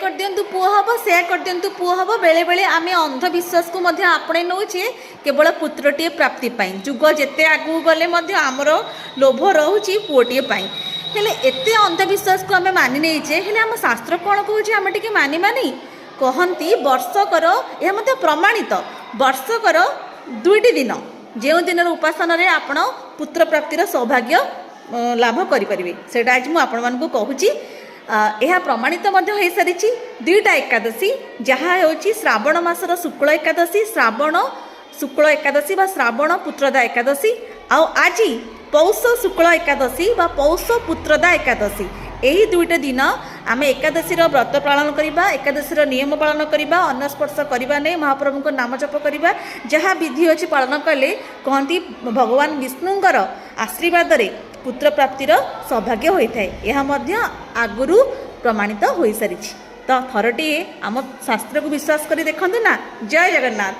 कर दिंतु पुओ हम सेया कर दिंतु पुओ हम बेले बेले आम अंधविश्वास को आपणे नौचे केवल पुत्रटीए प्राप्ति जुग जिते आगू गले आमर लोभ रोचे पुओटीए हेले एते अंधविश्वास को आम मानि नहींचे हेले आम शास्त्र कौन कहे आम टे मानि मानी कहती वर्षकर यह मत प्रमाणित वर्षकर 2टी दिन जो दिन उपासन आपण पुत्र प्राप्तिर सौभाग्य लाभ करें से आज मुझे कहूँ यह प्रमाणित हो सारी 2टा एकादशी जहाँ हो श्रावण मासर शुक्ल एकादशी श्रावण शुक्ल एकादशी बा श्रावण पुत्रदा एकादशी आज पौष शुक्ल एकादशी बा पौष पुत्रदा एकादशी यही 2टा दिन आम एकादशी व्रत पालन करवा एकादशी नियम पालन करवा अन्नस्पर्श करवा नहीं महाप्रभु को नाम जप करवा जहाँ विधि अच्छी पालन कले कहती भगवान विष्णुंकर आशीर्वाद रे पुत्र प्राप्तिर सौभाग्य होता है यह आगुरी प्रमाणित हो सारी तो थरटी आम शास्त्र को विश्वास कर देखते ना। जय जगन्नाथ।